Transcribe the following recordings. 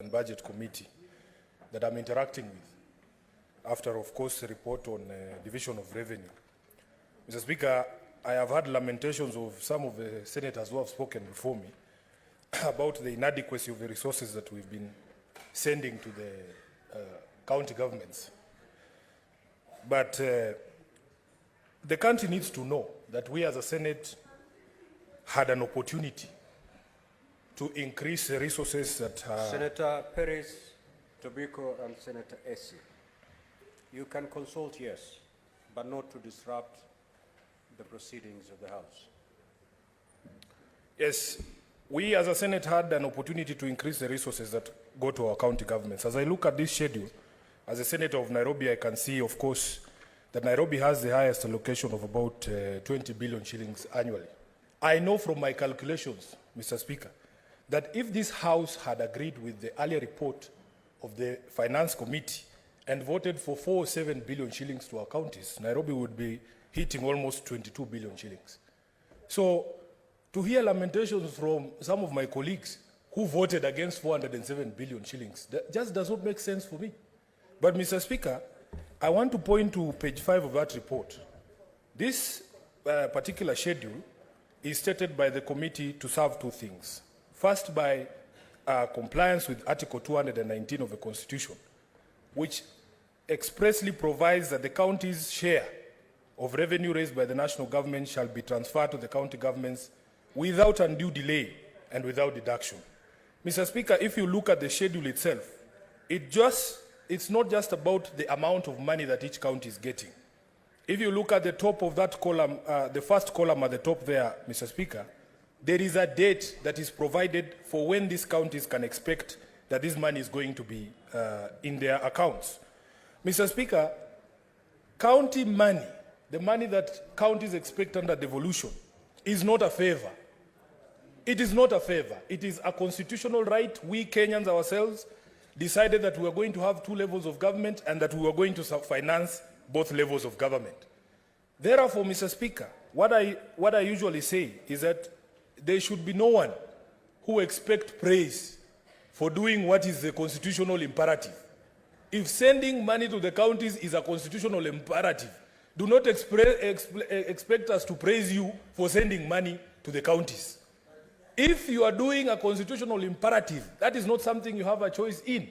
and Budget Committee that I'm interacting with after, of course, the report on division of revenue. Mr. Speaker, I have had lamentations of some of the senators who have spoken before me about the inadequacy of the resources that we've been sending to the county governments. But the country needs to know that we as a Senate had an opportunity to increase the resources that Senator Perez, Tobacco, and Senator Essie. You can consult, yes, but not to disrupt the proceedings of the House. Yes, we as a Senate had an opportunity to increase the resources that go to our county governments. As I look at this schedule, as a Senator of Nairobi, I can see, of course, that Nairobi has the highest allocation of about 20 billion shillings annually. I know from my calculations, Mr. Speaker, that if this House had agreed with the earlier report of the Finance Committee and voted for 407 billion shillings to our counties, Nairobi would be hitting almost 22 billion shillings. So to hear lamentations from some of my colleagues who voted against 407 billion shillings, that just does not make sense for me. But Mr. Speaker, I want to point to page 5 of that report. This particular schedule is stated by the committee to serve two things. First, by compliance with Article 219 of the Constitution, which expressly provides that the county's share of revenue raised by the national government shall be transferred to the county governments without undue delay and without deduction. Mr. Speaker, if you look at the schedule itself, it's not just about the amount of money that each county is getting. If you look at the top of that column, the first column at the top there, Mr. Speaker, there is a date that is provided for when these counties can expect that this money is going to be in their accounts. Mr. Speaker, county money, the money that counties expect under devolution, is not a favor. It is not a favor. It is a constitutional right. We Kenyans ourselves decided that we were going to have two levels of government and that we were going to finance both levels of government. Therefore, Mr. Speaker, what I usually say is that there should be no one who expects praise for doing what is the constitutional imperative. If sending money to the counties is a constitutional imperative, do not expect us to praise you for sending money to the counties. If you are doing a constitutional imperative, that is not something you have a choice in.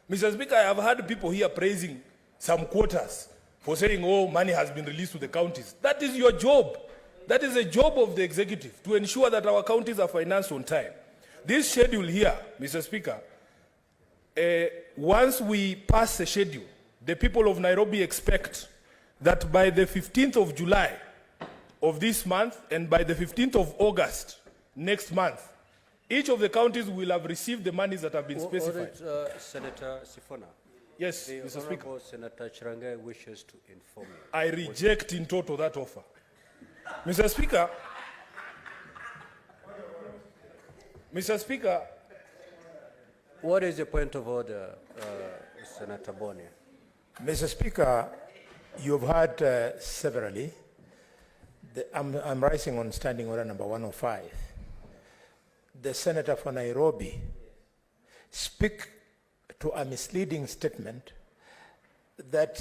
Mr. Speaker, I have heard people here praising some quotas for saying, oh, money has been released to the counties. That is your job. That is the job of the executive, to ensure that our counties are financed on time. This schedule here, Mr. Speaker, once we pass the schedule, the people of Nairobi expect that by the 15th of July of this month and by the 15th of August next month, each of the counties will have received the monies that have been specified. Senator Sifuna. Yes, Mr. Speaker. Senator Chirange wishes to inform you. I reject in total that offer. Mr. Speaker, what is the point of order, Senator Boni? Mr. Speaker, you've heard severally. I'm rising on standing order number 105. The Senator for Nairobi speak to a misleading statement that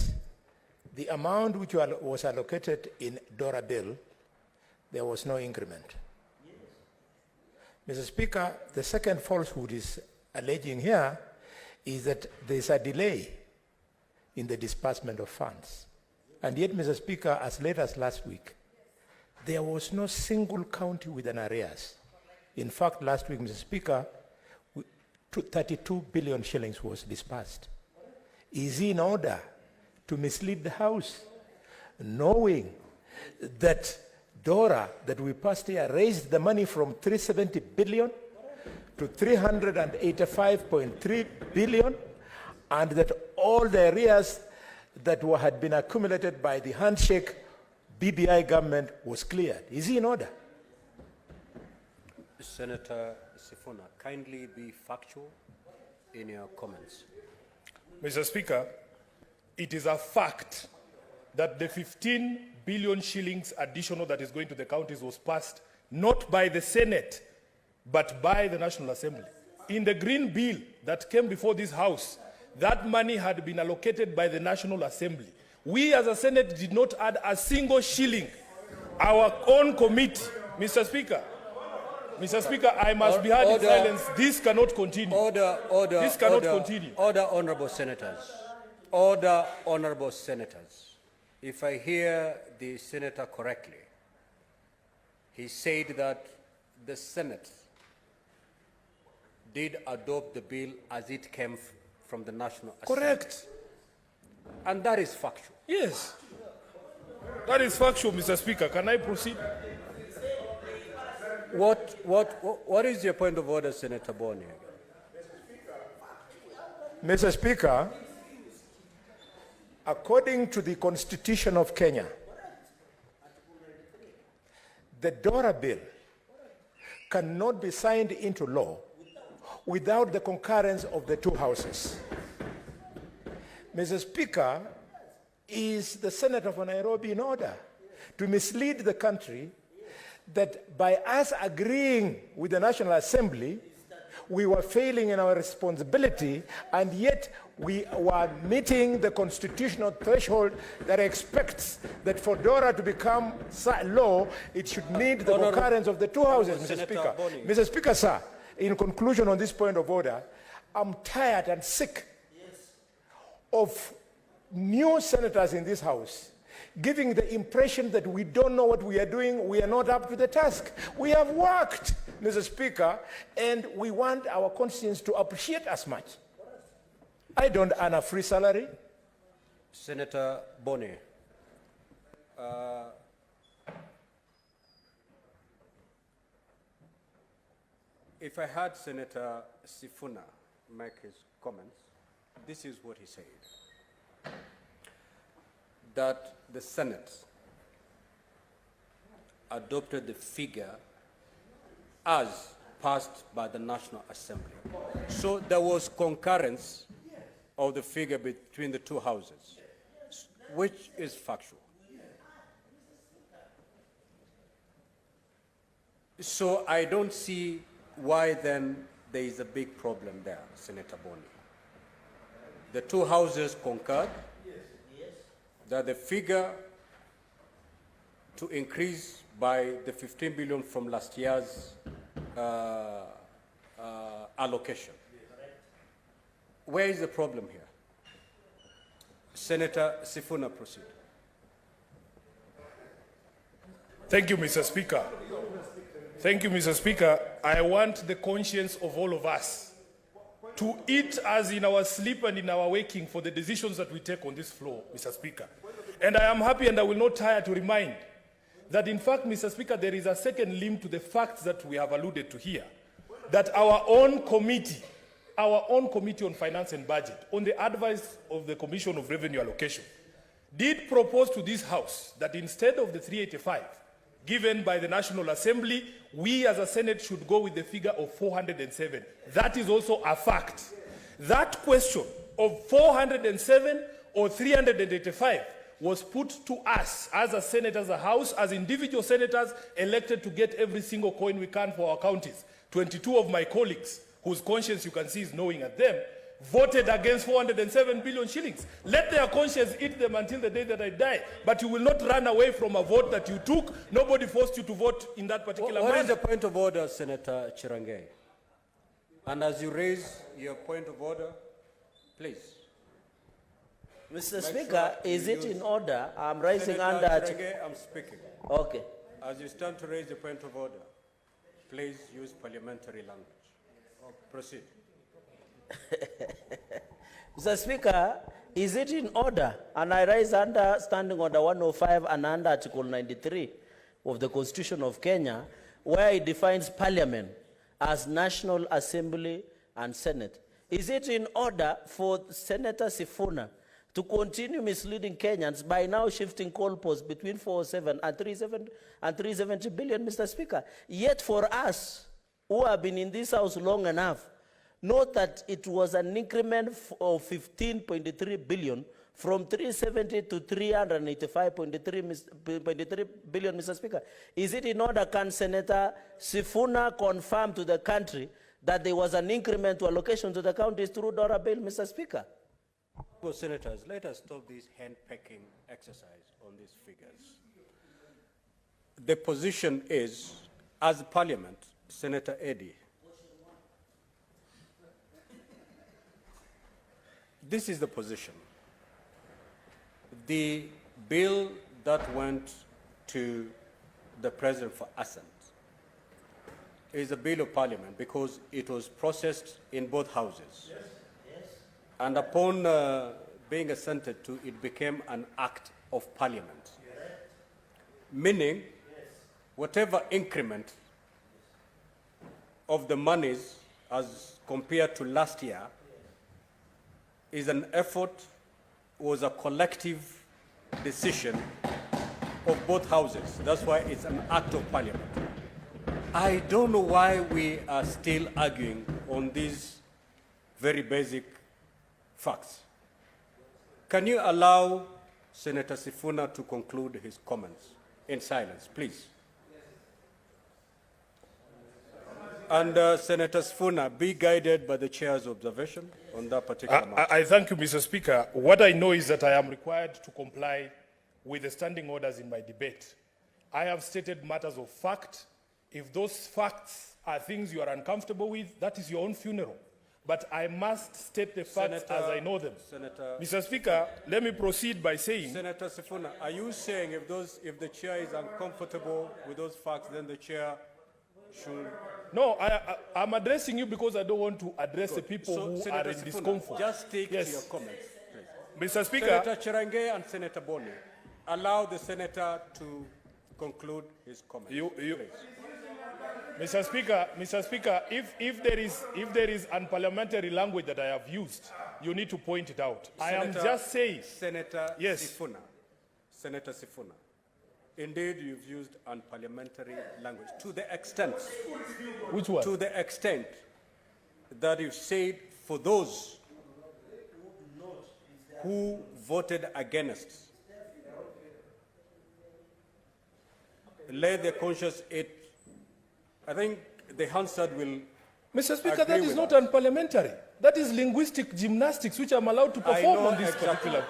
the amount which was allocated in Dora bill, there was no increment. Mr. Speaker, the second falsehood is alleging here is that there's a delay in the disbursement of funds. And yet, Mr. Speaker, as late as last week, there was no single county with an arrears. In fact, last week, Mr. Speaker, 32 billion shillings was disbursed. Is he in order to mislead the House, knowing that Dora, that we passed here, raised the money from 370 billion to 385.3 billion, and that all the arrears that had been accumulated by the handshake BBI government was cleared? Is he in order? Senator Sifuna, kindly be factual in your comments. Mr. Speaker, it is a fact that the 15 billion shillings additional that is going to the counties was passed not by the Senate, but by the National Assembly. in the green bill that came before this House, that money had been allocated by the National Assembly. We as a Senate did not add a single shilling. Our own committee, Mr. Speaker, I must be heard in silence. This cannot continue. This cannot continue. Order, honorable senators. Order, honorable senators. If I hear the senator correctly, he said that the Senate did adopt the bill as it came from the National Assembly. Correct. And that is factual. Yes. That is factual, Mr. Speaker. Can I proceed? What is your point of order, Senator Boni? Mr. Speaker, according to the Constitution of Kenya, the DORA bill cannot be signed into law without the concurrence of the two houses. Mr. Speaker, is the Senator for Nairobi in order to mislead the country that by us agreeing with the National Assembly, we were failing in our responsibility, and yet we were meeting the constitutional threshold that expects that for DORA to become law, it should need the concurrence of the two houses, Mr. Speaker. Mr. Speaker, sir, in conclusion on this point of order, I'm tired and sick of new senators in this House giving the impression that we don't know what we are doing, we are not up to the task. We have worked, Mr. Speaker, and we want our constituents to appreciate us much. I don't earn a free salary. Senator Boni, if I had Senator Sifuna make his comments, this is what he said. That the Senate adopted the figure as passed by the National Assembly. So there was concurrence of the figure between the two houses, which is factual. So I don't see why then there is a big problem there, Senator Boni. The two houses concurred that the figure to increase by the 15 billion from last year's allocation. Where is the problem here? Senator Sifuna, proceed. Thank you, Mr. Speaker. Thank you, Mr. Speaker. I want the conscience of all of us to eat us in our sleep and in our waking for the decisions that we take on this floor, Mr. Speaker. And I am happy and I will not tire to remind that in fact, Mr. Speaker, there is a second limb to the facts that we have alluded to here, that our own committee on finance and budget, on the advice of the Commission of Revenue Allocation, did propose to this House that instead of the 385 given by the National Assembly, we as a Senate should go with the figure of 407. That is also a fact. That question of 407 or 385 was put to us as a Senate, as a House, as individual senators elected to get every single coin we can for our counties. 22 of my colleagues, whose conscience you can see is knowing at them, voted against 407 billion shillings. Let their conscience eat them until the day that I die. But you will not run away from a vote that you took. Nobody forced you to vote in that particular manner. What is the point of order, Senator Chirangei? And as you raise your point of order, please. Mr. Speaker, is it in order? I'm raising Senator under... Chirangei, I'm speaking. Okay. As you stand to raise the point of order, please use parliamentary language. Proceed. Mr. Speaker, is it in order? And I rise under Standing Order 105 and under Article 93 of the Constitution of Kenya, where it defines Parliament as National Assembly and Senate. Is it in order for Senator Sifuna to continue misleading Kenyans by now shifting goalposts between 407 and 370 billion, Mr. Speaker? Yet for us, who have been in this House long enough, note that it was an increment of 15.3 billion from 370 to 385.3 billion, Mr. Speaker. Is it in order, can Senator Sifuna confirm to the country that there was an increment to allocation to the counties through Dora Bill, Mr. Speaker. Well, Senators, let us stop this hand-pecking exercise on these figures. The position is, as Parliament, Senator Eddy, this is the position. The bill that went to the President for assent is a bill of Parliament because it was processed in both houses. Yes. Yes. And upon being assented to, it became an act of Parliament. Yes. Meaning, yes, whatever increment of the monies as compared to last year is an effort, was a collective decision of both houses. That's why it's an act of Parliament. I don't know why we are still arguing on these very basic facts. Can you allow Senator Sifuna to conclude his comments in silence, please? And Senator Sifuna, be guided by the chair's observation on that particular matter. I thank you, Mr. Speaker. What I know is that I am required to comply with the standing orders in my debate. I have stated matters of fact. If those facts are things you are uncomfortable with, that is your own funeral. But I must state the facts as I know them. Mr. Speaker, let me proceed by saying... Senator Sifuna, are you saying if the chair is uncomfortable with those facts, then the chair should... No, I'm addressing you because I don't want to address the people who Senator are in Sifuna, discomfort. just take to your comments, please. Mr. Speaker... Senator Chirange and Senator Boni, allow the senator to conclude his comments, please. Mr. Speaker, if there is unparliamentary language that I have used, you need to point it out. I am just saying. Senator yes. Senator Sifuna, indeed you've used unparliamentary language to the extent. Which one? To the extent that you've said for those who voted against, let the conscience eat. I think the Hansard will... Mr. Speaker, that is not unparliamentary. That is linguistic gymnastics which I'm allowed to perform on this particular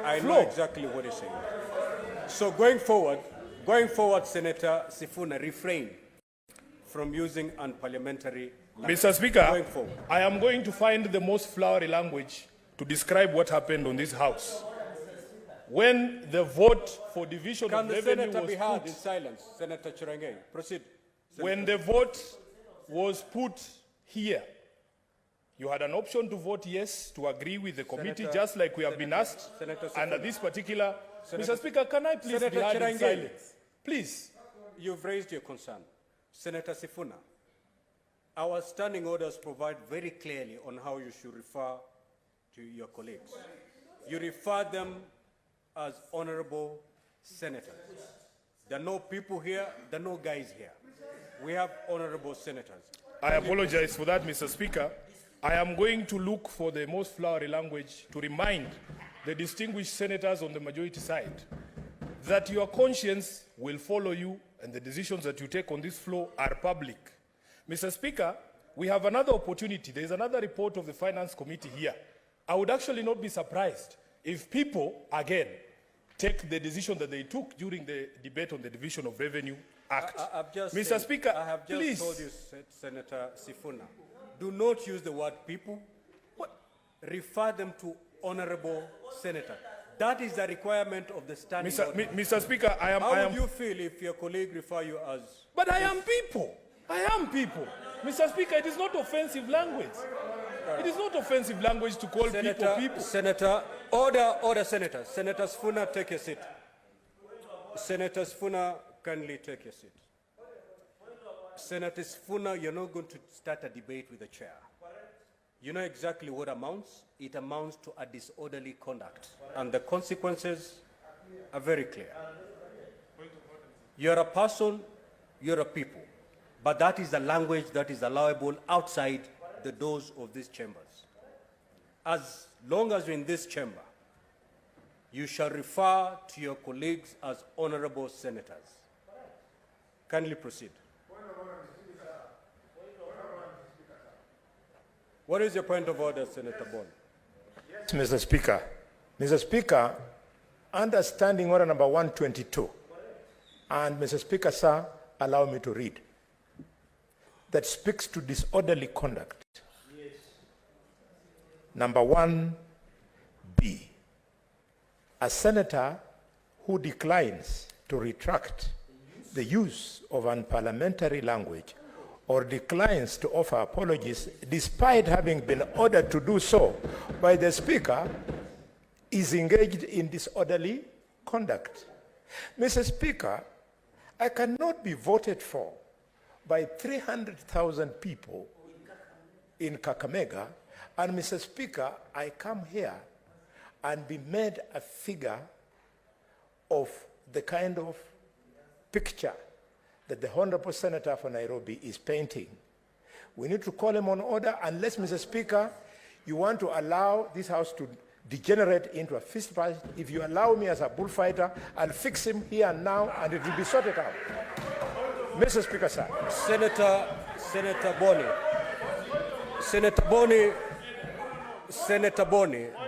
I know exactly what you're saying. So going forward, Senator Sifuna, refrain from using unparliamentary language. Mr. Speaker, I am going to find the most flowery language to describe what happened on this House. When the vote for division of revenue was put... Can the senator be heard in silence? Senator Chirange, proceed. When the vote was put here, you had an option to vote yes, to agree with the committee, just like we have been asked under this particular... Mr. Speaker, can I please be heard in silence? Please. You've raised your concern. Senator Sifuna, our standing orders provide very clearly on how you should refer to your colleagues. You refer them as honorable senators. There are no people here, there are no guys here. We have honorable senators. I apologize for that, Mr. Speaker. I am going to look for the most flowery language to remind the distinguished senators on the majority side that your conscience will follow you and the decisions that you take on this floor are public. Mr. Speaker, we have another opportunity. There is another report of the Finance Committee here. I would actually not be surprised if people, again, take the decision that they took during the debate on the Division of Revenue Act. Mr. Speaker, I have just please. told you, Senator Sifuna, do not use the word people. Refer them to honorable senator. That is the requirement of the standing order. Mr. Speaker, How would you feel if your colleague refer you as... But I am people. I am people. Mr. Speaker, it is not offensive language. It is not offensive language to call people. Senator, order, Senator. Senator Sifuna, take your seat. Senator Sifuna, kindly take your seat. Senator Sifuna, you're not going to start a debate with the chair. You know exactly what amounts. It amounts to a disorderly conduct. And the consequences are very clear. You're a person, you're a people. But that is the language that is allowable outside the doors of these chambers. As long as you're in this chamber, you shall refer to your colleagues as honorable senators. Kindly proceed. What is your point of order, Senator Bond? Mr. Speaker. Mr. Speaker, under Standing Order number 122, and Mr. Speaker, sir, allow me to read, that speaks to disorderly conduct. Yes. Number 1B, a senator who declines to retract the use of unparliamentary language or declines to offer apologies despite having been ordered to do so by the Speaker is engaged in disorderly conduct. Mr. Speaker, I cannot be voted for by 300,000 people in Kakamega, and Mr. Speaker, I come here and be made a figure of the kind of picture that the Honorable Senator for Nairobi is painting. We need to call him on order unless, Mr. Speaker, you want to allow this House to degenerate into a fist fight. If you allow me as a bullfighter, I'll fix him here and now, and it will be sorted out. Mr. Speaker, sir. Senator Boni,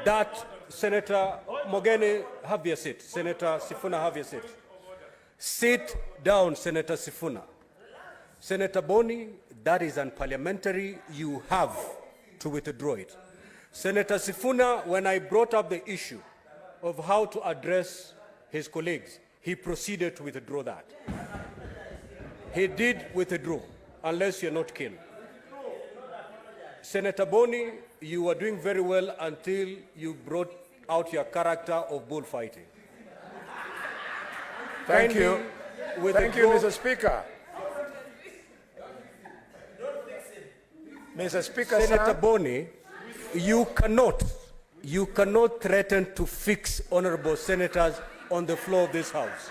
that Senator Mogeni, have your seat. Senator Sifuna, have your seat. Sit down, Senator Sifuna. Senator Boni, that is unparliamentary. You have to withdraw it. Senator Sifuna, when I brought up the issue of how to address his colleagues, he proceeded to withdraw that. He did withdraw, unless you're not keen. Senator Boni, you were doing very well until you brought out your character of bullfighting. Thank you. Thank you, Mr. Speaker. Mr. Speaker, Senator Boni, you cannot threaten to fix honorable senators on the floor of this House.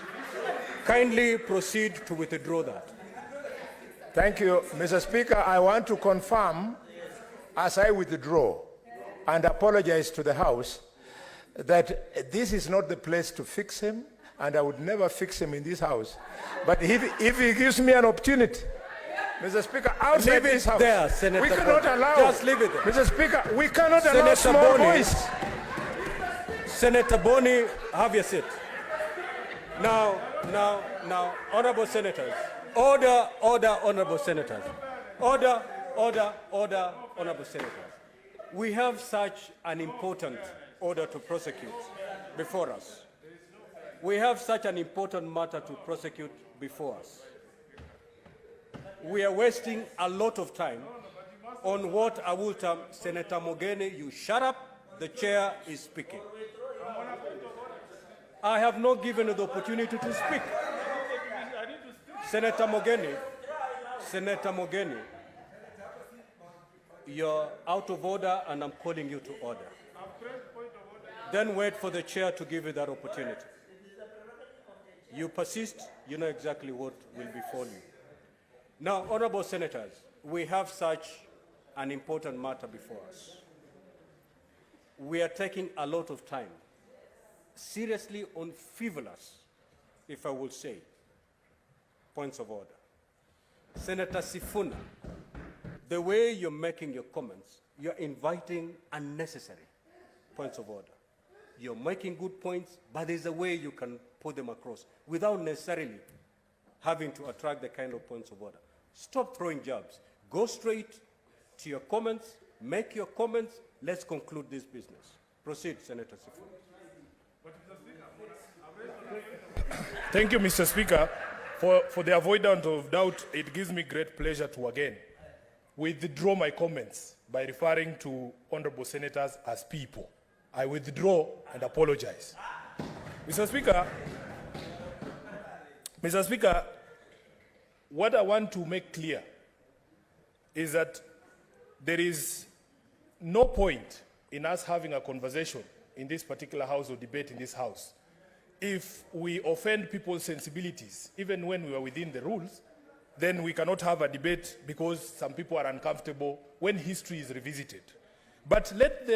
Kindly proceed to withdraw that. Thank you, Mr. Speaker. I want to confirm, as I withdraw and apologize to the House, that this is not the place to fix him, and I would never fix him in this House. But if he gives me an opportunity, Mr. Speaker, outside this House, there, Senator we cannot allow. Just leave it there. Mr. Speaker, we cannot allow small voice. Senator Boni, have your seat. Now, honorable senators. Order, honorable senators. Order, honorable senators. We have such an important order to prosecute before us. We have such an important matter to prosecute before us. We are wasting a lot of time on what I will term, Senator Mogeni, you shut up, the chair is speaking. I have not given you the opportunity to speak. Senator Mogeni, you're out of order and I'm calling you to order. Then wait for the chair to give you that opportunity. You persist, you know exactly what will befall you. Now, honorable senators, we have such an important matter before us. We are taking a lot of time, seriously on frivolous, if I will say, points of order. Senator Sifuna, the way you're making your comments, you're inviting unnecessary points of order. You're making good points, but there's a way you can put them across without necessarily having to attract the kind of points of order. Stop throwing jabs. Go straight to your comments, make your comments, let's conclude this business. Proceed, Senator Sifuna. Thank you, Mr. Speaker. For the avoidance of doubt, it gives me great pleasure to again withdraw my comments by referring to honorable senators as people. I withdraw and apologize. Mr. Speaker, what I want to make clear is that there is no point in us having a conversation in this particular House or debate in this House if we offend people's sensibilities, even when we are within the rules. Then we cannot have a debate because some people are uncomfortable when history is revisited. But let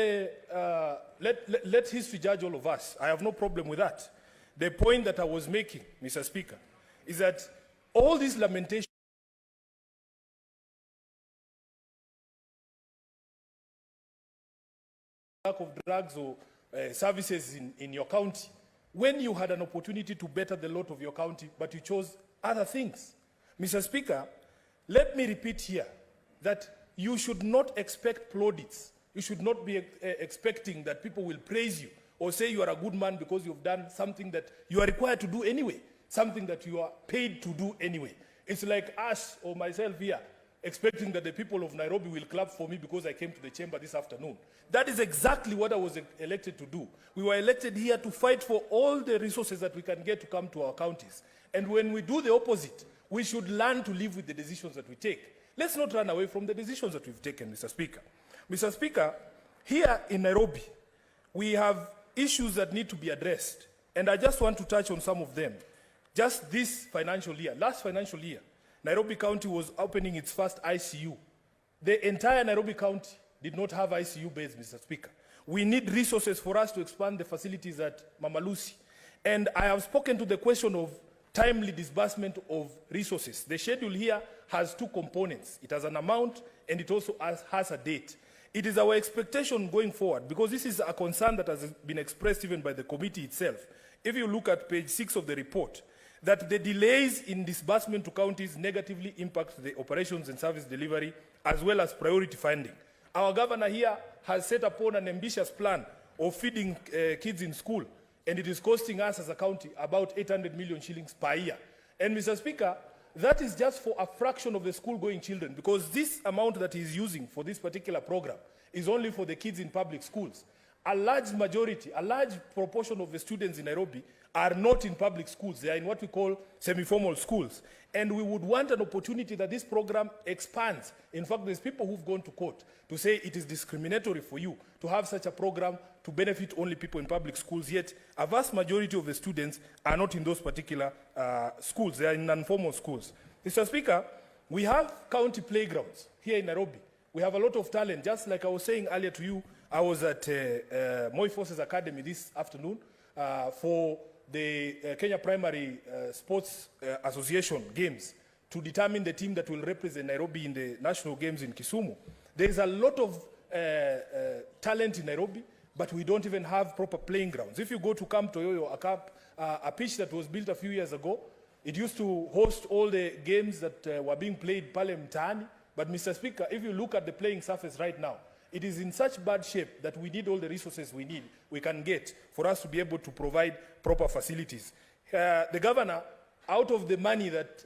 history judge all of us. I have no problem with that. The point that I was making, Mr. Speaker, is that all these lamentations lack of drugs or services in your county, when you had an opportunity to better the lot of your county, but you chose other things. Mr. Speaker, let me repeat here that you should not expect plaudits. You should not be expecting that people will praise you or say you are a good man because you've done something that you are required to do anyway, something that you are paid to do anyway. It's like us or myself here expecting that the people of Nairobi will clap for me because I came to the chamber this afternoon. That is exactly what I was elected to do. We were elected here to fight for all the resources that we can get to come to our counties. And when we do the opposite, we should learn to live with the decisions that we take. Let's not run away from the decisions that we've taken, Mr. Speaker. Mr. Speaker, here in Nairobi, we have issues that need to be addressed. And I just want to touch on some of them. Just this financial year, last financial year, Nairobi County was opening its first ICU. The entire Nairobi County did not have ICU beds, Mr. Speaker. We need resources for us to expand the facilities at Mama Lucy. And I have spoken to the question of timely disbursement of resources. The schedule here has two components. It has an amount and it also has a date. It is our expectation going forward, because this is a concern that has been expressed even by the committee itself. If you look at page 6 of the report, that the delays in disbursement to counties negatively impact the operations and service delivery as well as priority funding. Our governor here has set upon an ambitious plan of feeding kids in school, and it is costing us as a county about 800 million shillings per year. And Mr. Speaker, that is just for a fraction of the school-going children, because this amount that he is using for this particular program is only for the kids in public schools. A large majority, a large proportion of the students in Nairobi are not in public schools. They are in what we call semi-formal schools. And we would want an opportunity that this program expands. In fact, there's people who've gone to court to say it is discriminatory for you to have such a program to benefit only people in public schools, yet a vast majority of the students are not in those particular schools. They are in non-formal schools. Mr. Speaker, we have county playgrounds here in Nairobi. We have a lot of talent. Just like I was saying earlier to you, I was at Moi Forces Academy this afternoon for the Kenya Primary Sports Association Games to determine the team that will represent Nairobi in the national games in Kisumu. There is a lot of talent in Nairobi, but we don't even have proper playing grounds. If you go to Camp Toyoyo, a pitch that was built a few years ago, it used to host all the games that were being played pale mtaani. But Mr. Speaker, if you look at the playing surface right now, it is in such bad shape that we need all the resources we can get for us to be able to provide proper facilities. The governor, out of the money that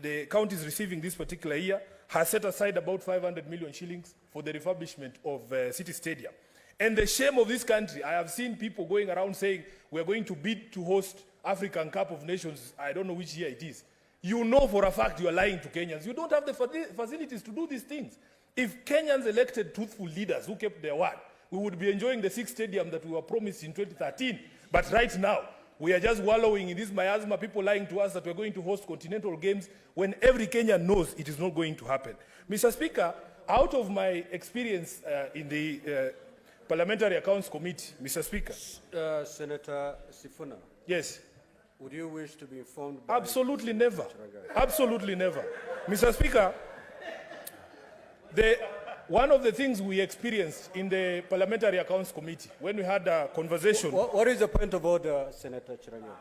the county is receiving this particular year, has set aside about 500 million shillings for the refurbishment of City Stadium. And the shame of this country, I have seen people going around saying, we're going to bid to host African Cup of Nations. I don't know which year it is. You know for a fact you are lying to Kenyans. You don't have the facilities to do these things. If Kenyans elected truthful leaders who kept their word, we would be enjoying the 6th stadium that we were promised in 2013. But right now, we are just wallowing in this miasma, people lying to us that we're going to host continental games when every Kenyan knows it is not going to happen. Mr. Speaker, out of my experience in the Parliamentary Accounts Committee, Mr. Speaker. Senator Sifuna. Yes. Would you wish to be informed by... Absolutely never. Absolutely never. Mr. Speaker, one of the things we experienced in the Parliamentary Accounts Committee, when we had a conversation... What is the point of order, Senator Chiranyo?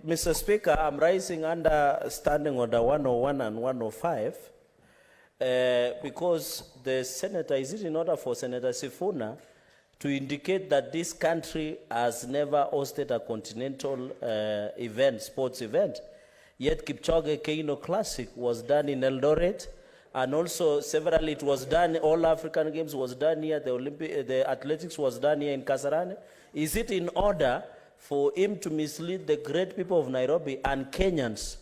Mr. Speaker, I'm rising under Standing Order 101 and 105 because the senator, is it in order for Senator Sifuna to indicate that this country has never hosted a continental event, sports event. Yet Kipchoge Keino Classic was done in Eldoret, and also several, it was done, all African Games was done here, the athletics was done here in Kasarani. Is it in order for him to mislead the great people of Nairobi and Kenyans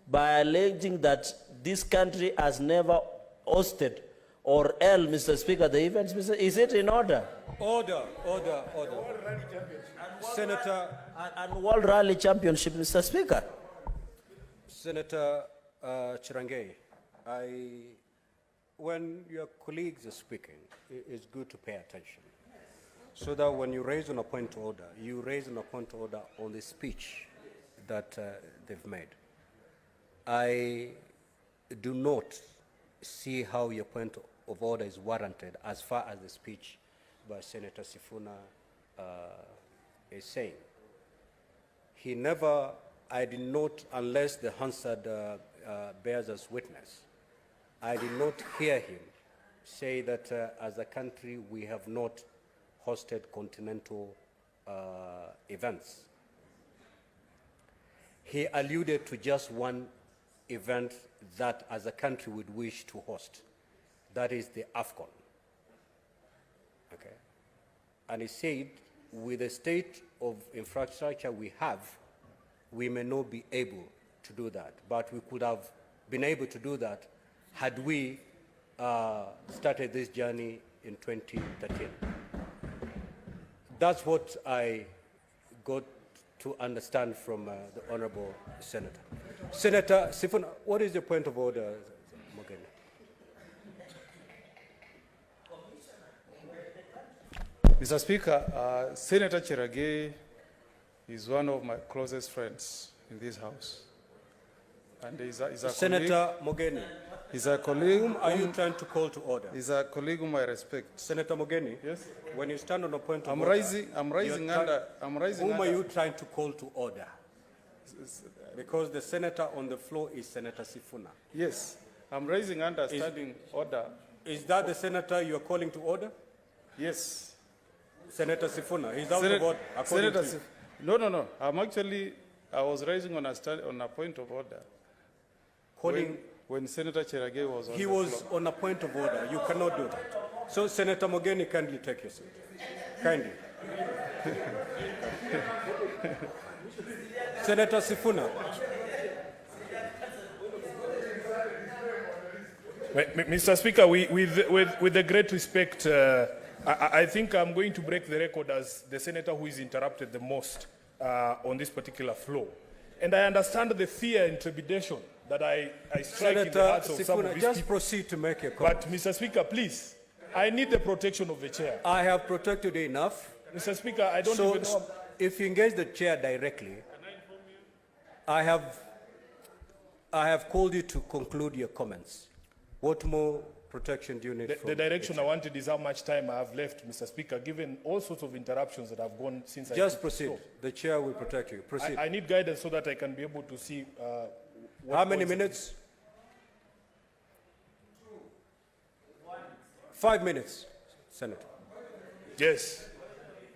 by alleging that this country has never hosted or held, Mr. Speaker, the events? Is it in order? Order. Senator... And World Rally Championship, Mr. Speaker. Senator Chirangei, when your colleagues are speaking, it's good to pay attention. So that when you raise an point of order, you raise an point of order on the speech that they've made. I do not see how your point of order is warranted as far as the speech by Senator Sifuna is saying. He never, I did not, unless the Hansard bears us witness, I did not hear him say that as a country we have not hosted continental events. He alluded to just one event that as a country would wish to host. That is the AFCON. Okay. And he said, with the state of infrastructure we have, we may not be able to do that, but we could have been able to do that had we started this journey in 2013. That's what I got to understand from the Honorable Senator. Senator Sifuna, what is your point of order, Mogeni? Mr. Speaker, Senator Cherage is one of my closest friends in this House. And he's a Senator Mogeni, he's a colleague. whom are you trying to call to order? He's a colleague whom I respect. Senator Mogeni, Yes. when you stand on a point of I'm order, rising whom are you trying to call to order? Because the senator on the floor is Senator Sifuna. Yes. I'm rising under standing order. Is that the senator you are calling to order? Yes. Senator Sifuna, he's out of Senator- order, according to you. No. I was rising on a point of order. Calling, When Senator Cherage was on he the was floor. on a point of order. You cannot do that. So, Senator Mogeni, kindly take your seat. Kindly. Senator Sifuna. Mr. Speaker, with the great respect, I think I'm going to break the record as the senator who is interrupted the most on this particular floor. And I understand the fear and trepidation that I strike in the Senator hearts of some of Sifuna, these just people. proceed to make your comment. But, Mr. Speaker, please, I need the protection of the chair. I have protected you enough. Mr. Speaker, I don't So, even know. if you engage the chair directly, I have called you to conclude your comments. What more protection do you need from The direction I wanted is how much time I have left, Mr. Speaker, given all sorts of interruptions that have gone since I Just took the proceed. floor. The chair will protect you. Proceed. I need guidance so that I can be able to see what How many points- minutes? 5 minutes, Senator. Yes.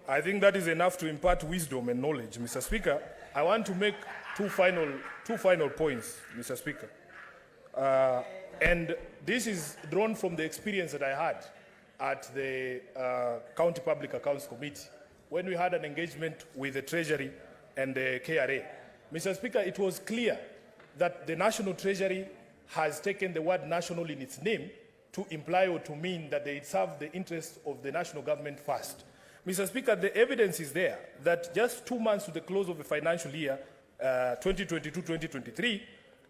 I think that is enough to impart wisdom and knowledge, Mr. Speaker. I want to make two final points, Mr. Speaker. And this is drawn from the experience that I had at the County Public Accounts Committee when we had an engagement with the Treasury and the KRA. Mr. Speaker, it was clear that the National Treasury has taken the word national in its name to imply or to mean that they serve the interests of the national government first. Mr. Speaker, the evidence is there that just 2 months to the close of the financial year 2022-2023,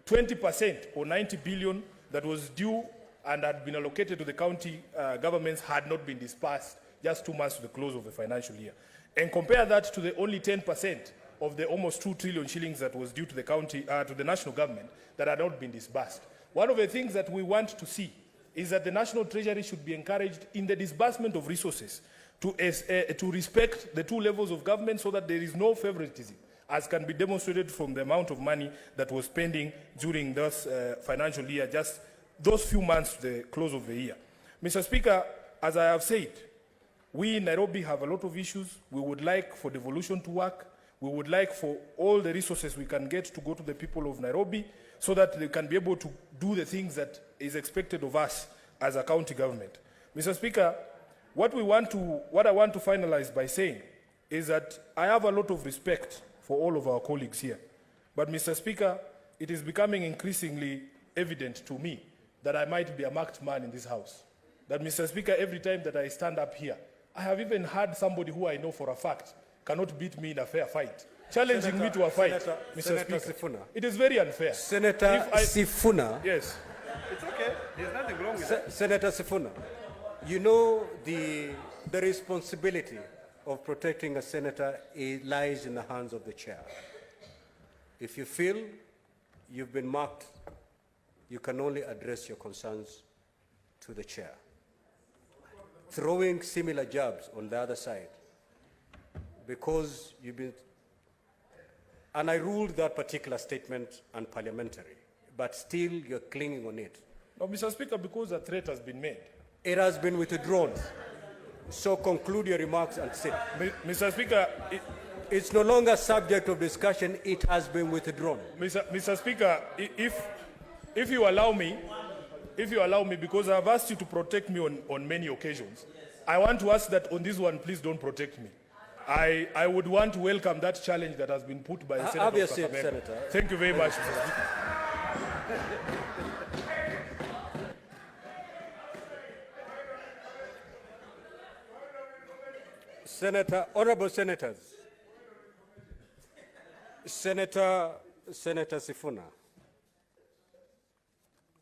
20% or 90 billion that was due and had been allocated to the county governments had not been dispersed just 2 months to the close of the financial year. And compare that to the only 10% of the almost 2 trillion shillings that was due to the county, to the national government that had not been disbursed. One of the things that we want to see is that the National Treasury should be encouraged in the disbursement of resources to respect the two levels of government so that there is no favoritism, as can be demonstrated from the amount of money that was spending during this financial year, just those few months to the close of the year. Mr. Speaker, as I have said, we in Nairobi have a lot of issues. We would like for devolution to work. We would like for all the resources we can get to go to the people of Nairobi so that they can be able to do the things that is expected of us as a county government. Mr. Speaker, what I want to finalize by saying is that I have a lot of respect for all of our colleagues here. But, Mr. Speaker, it is becoming increasingly evident to me that I might be a marked man in this House. That, Mr. Speaker, every time that I stand up here, I have even had somebody who I know for a fact cannot beat me in a fair fight, challenging me to a fight, Mr. Senator Speaker. Sifuna. It is very unfair. Senator Sifuna. Yes. It's okay. There's nothing wrong with that. Senator Sifuna, you know the responsibility of protecting a senator lies in the hands of the chair. If you feel you've been marked, you can only address your concerns to the chair. Throwing similar jabs on the other side, because you've been, and I ruled that particular statement unparliamentary, but still you're clinging on it. No, Mr. Speaker, because a threat has been made. It has been withdrawn. So conclude your remarks and sit. Mr. Speaker, It's no longer subject of discussion. It has been withdrawn. Mr. Speaker, if you allow me, because I have asked you to protect me on many occasions, I want to ask that on this one, please don't protect me. I would want to welcome that challenge that has been put by the Senator. Have your seat, Senator. Thank you very much, Mr. Speaker. Honorable Senators, Senator Sifuna.